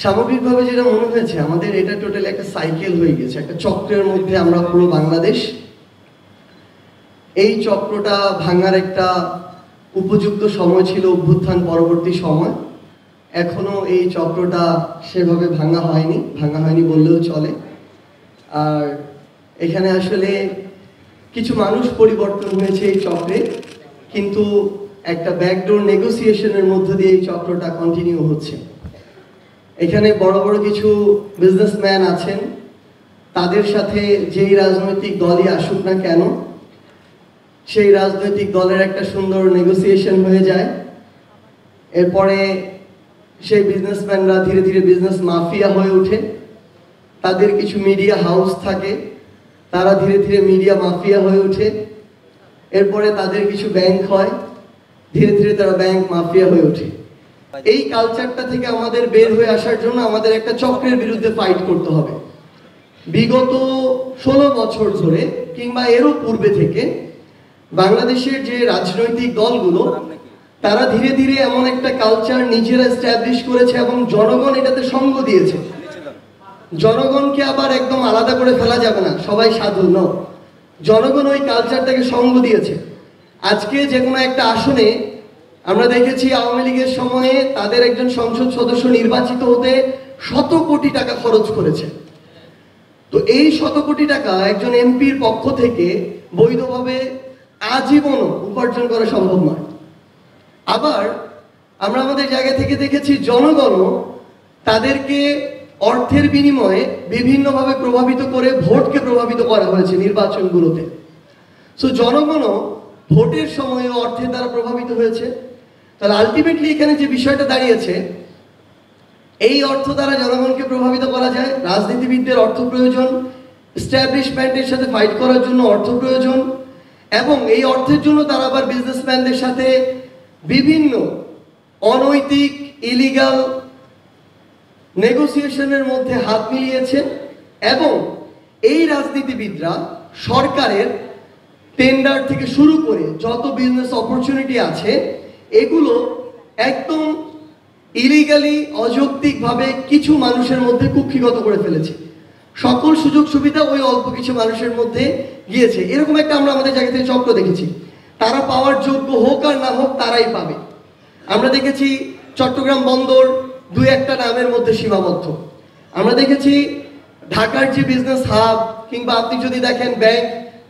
সামগ্রিকভাবে যেটা মনে হয়েছে আমাদের এটা টোটালি একটা সাইকেল হয়ে গেছে, একটা চক্রের মধ্যে আমরা পুরো বাংলাদেশ। এই চক্রটা ভাঙার একটা উপযুক্ত সময় ছিল অভ্যুত্থান পরবর্তী সময়। এখনো এই চক্রটা সেভাবে ভাঙা হয়নি বললেও চলে। আর এখানে আসলে কিছু মানুষ পরিবর্তন হয়েছে এই চক্রে, কিন্তু একটা ব্যাকডোর নেগোসিয়েশনের মধ্য দিয়ে এই চক্রটা কন্টিনিউ হচ্ছে। এখানে বড় বড় কিছু বিজনেসম্যান আছেন, তাদের সাথে যেই রাজনৈতিক দলই আসুক না কেন, সেই রাজনৈতিক দলের একটা সুন্দর নেগোসিয়েশন হয়ে যায়। এরপরে সেই বিজনেসম্যানরা ধীরে ধীরে বিজনেস মাফিয়া হয়ে ওঠে। তাদের কিছু মিডিয়া হাউস থাকে, তারা ধীরে ধীরে মিডিয়া মাফিয়া হয়ে ওঠে। এরপরে তাদের কিছু ব্যাংক হয়, ধীরে ধীরে তারা ব্যাংক মাফিয়া হয়ে ওঠে। এই কালচারটা থেকে আমাদের বের হয়ে আসার জন্য আমাদের একটা চক্রের বিরুদ্ধে ফাইট করতে হবে। বিগত 16 বছর ধরে কিংবা এরও পূর্বে থেকে বাংলাদেশের যে রাজনৈতিক দলগুলো তারা ধীরে ধীরে এমন একটা কালচার নিজেরা এস্টাবলিশ করেছে এবং জনগণ এটাতে সঙ্গ দিয়েছে। জনগণকে আবার একদম আলাদা করে ফেলা যাবে না, সবাই সাধু ন, জনগণ ওই কালচারটাকে সঙ্গ দিয়েছে। আজকে যে কোনো একটা আসনে আমরা দেখেছি আওয়ামী লীগের সময়ে তাদের একজন সংসদ সদস্য নির্বাচিত হতে 100 কোটি টাকা খরচ করেছে। তো এই 100 কোটি টাকা একজন এমপির পক্ষ থেকে বৈধভাবে আজীবনও উপার্জন করা সম্ভব নয়। আবার আমরা আমাদের জায়গা থেকে দেখেছি জনগণও তাদেরকে অর্থের বিনিময়ে বিভিন্নভাবে প্রভাবিত করে ভোটকে প্রভাবিত করা হয়েছে নির্বাচনগুলোতে। সো জনগণও ভোটের সময়ে অর্থের দ্বারা প্রভাবিত হয়েছে। তাহলে আলটিমেটলি এখানে যে বিষয়টা দাঁড়িয়েছে, এই অর্থ দ্বারা জনগণকে প্রভাবিত করা যায়। রাজনীতিবিদদের অর্থ প্রয়োজন, এস্টাবলিশমেন্টের সাথে ফাইট করার জন্য অর্থ প্রয়োজন, এবং এই অর্থের জন্য তারা আবার বিজনেসম্যানদের সাথে বিভিন্ন অনৈতিক ইলিগাল নেগোসিয়েশনের মধ্যে হাত মিলিয়েছে। এবং এই রাজনীতিবিদরা সরকারের টেন্ডার থেকে শুরু করে যত বিজনেস অপরচুনিটি আছে এগুলো একদম ইলিগালি অযৌক্তিকভাবে কিছু মানুষের মধ্যে কুক্ষিগত করে ফেলেছে। সকল সুযোগ সুবিধা ওই অল্প কিছু মানুষের মধ্যে গিয়েছে। এরকম একটা আমরা আমাদের জায়গা থেকে চক্র দেখেছি। তারা পাওয়ার যোগ্য হোক আর না হোক তারাই পাবে। আমরা দেখেছি চট্টগ্রাম বন্দর 2-1টা নামের মধ্যে সীমাবদ্ধ। আমরা দেখেছি ঢাকার যে বিজনেস হাব, কিংবা আপনি যদি দেখেন ব্যাংক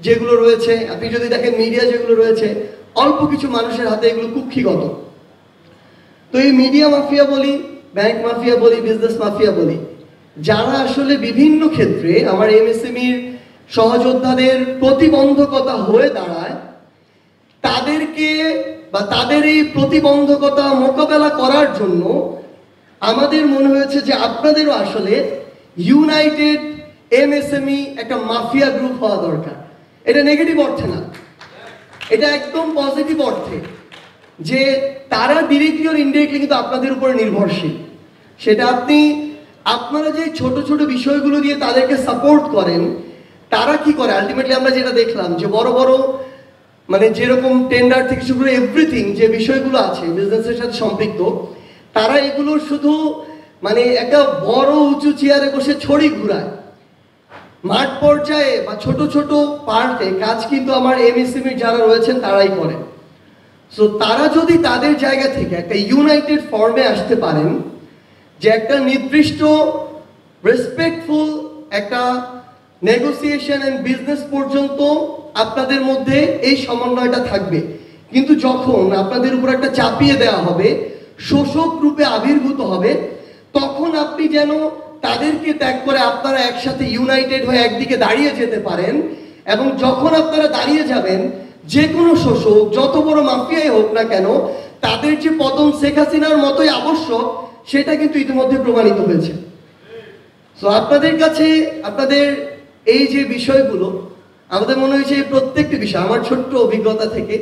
যেগুলো রয়েছে, আপনি যদি দেখেন মিডিয়া যেগুলো রয়েছে, অল্প কিছু মানুষের হাতে এগুলো কুক্ষিগত। তো এই মিডিয়া মাফিয়া বলি, ব্যাংক মাফিয়া বলি, বিজনেস মাফিয়া বলি, যারা আসলে বিভিন্ন ক্ষেত্রে আমার এমএসএমইর সহযোদ্ধাদের প্রতিবন্ধকতা হয়ে দাঁড়ায়, তাদেরকে বা তাদের এই প্রতিবন্ধকতা মোকাবেলা করার জন্য আমাদের মনে হয়েছে যে আপনাদেরও আসলে ইউনাইটেড এমএসএমই একটা মাফিয়া গ্রুপ হওয়া দরকার। এটা নেগেটিভ অর্থে না, এটা একদম পজিটিভ অর্থে, যে তারা ডিরেক্টলি আর ইনডিরেক্টলি কিন্তু আপনাদের উপরে নির্ভরশীল। সেটা আপনারা যে ছোট ছোট বিষয়গুলো দিয়ে তাদেরকে সাপোর্ট করেন, তারা কি করে আলটিমেটলি আমরা যেটা দেখলাম যে বড় বড় মানে যেরকম টেন্ডার থেকে শুরু করে এভরিথিং যে বিষয়গুলো আছে বিজনেসের সাথে সম্পৃক্ত, তারা এগুলোর শুধু মানে একটা বড় উঁচু চেয়ারে বসে ছড়ি ঘুরায়। মাঠ পর্যায়ে বা ছোট ছোট পার্টে কাজ কিন্তু আমার এমএসএমই যারা রয়েছেন তারাই করেন। সো তারা যদি তাদের জায়গা থেকে একটা ইউনাইটেড ফর্মে আসতে পারেন, যে একটা নির্দিষ্ট রেসপেক্টফুল একটা নেগোসিয়েশন এন্ড বিজনেস পর্যন্ত আপনাদের মধ্যে এই সমন্বয়টা থাকবে, কিন্তু যখন আপনাদের উপর একটা চাপিয়ে দেওয়া হবে, শোষক রূপে আবির্ভূত হবে, তখন আপনি যেন তাদেরকে ত্যাগ করে আপনারা একসাথে ইউনাইটেড হয়ে একদিকে দাঁড়িয়ে যেতে পারেন। এবং যখন আপনারা দাঁড়িয়ে যাবেন, যে কোনো শোষক যত বড় মাফিয়াই হোক না কেন, তাদের যে পতন শেখ হাসিনার মতোই আবশ্যক, সেটা কিন্তু ইতিমধ্যে প্রমাণিত হয়েছে। সো আপনাদের কাছে আপনাদের এই যে বিষয়গুলো, আমাদের মনে হয়েছে এই প্রত্যেকটি বিষয় আমার ছোট্ট অভিজ্ঞতা থেকে,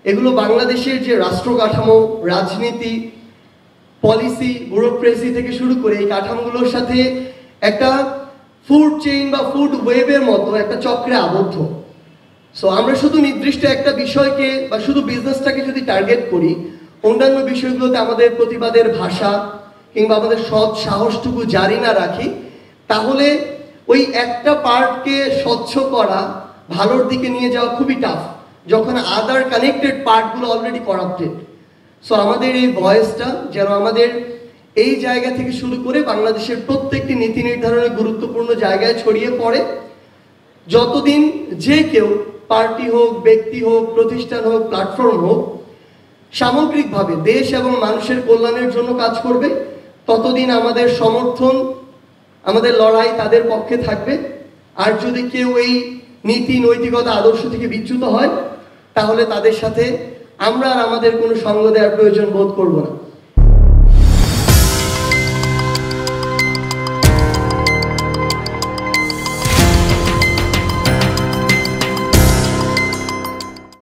এগুলো বাংলাদেশের যে রাষ্ট্র কাঠামো, রাজনীতি, পলিসি, ব্যুরোক্রেসি থেকে শুরু করে এই কাঠামোগুলোর সাথে একটা ফুড চেইন বা ফুড ওয়েবের মতো একটা চক্রে আবদ্ধ। সো আমরা শুধু নির্দিষ্ট একটা বিষয়কে বা শুধু বিজনেসটাকে যদি টার্গেট করি, অন্যান্য বিষয়গুলোতে আমাদের প্রতিবাদের ভাষা কিংবা আমাদের সৎ সাহসটুকু জারি না রাখি, তাহলে ওই একটা পার্টকে স্বচ্ছ করা, ভালোর দিকে নিয়ে যাওয়া খুবই টাফ, যখন আদার কানেক্টেড পার্টগুলো অলরেডি করাপ্টেড। সো আমাদের এই ভয়েসটা যেন আমাদের এই জায়গা থেকে শুরু করে বাংলাদেশের প্রত্যেকটি নীতি নির্ধারণের গুরুত্বপূর্ণ জায়গায় ছড়িয়ে পড়ে। যতদিন যে কেউ, পার্টি হোক, ব্যক্তি হোক, প্রতিষ্ঠান হোক, প্ল্যাটফর্ম হোক, সামগ্রিকভাবে দেশ এবং মানুষের কল্যাণের জন্য কাজ করবে, ততদিন আমাদের সমর্থন, আমাদের লড়াই তাদের পক্ষে থাকবে। আর যদি কেউ এই নীতি, নৈতিকতা, আদর্শ থেকে বিচ্যুত হয়, তাহলে তাদের সাথে আমরা আর আমাদের কোনো সঙ্গ দেওয়ার প্রয়োজন বোধ করব না।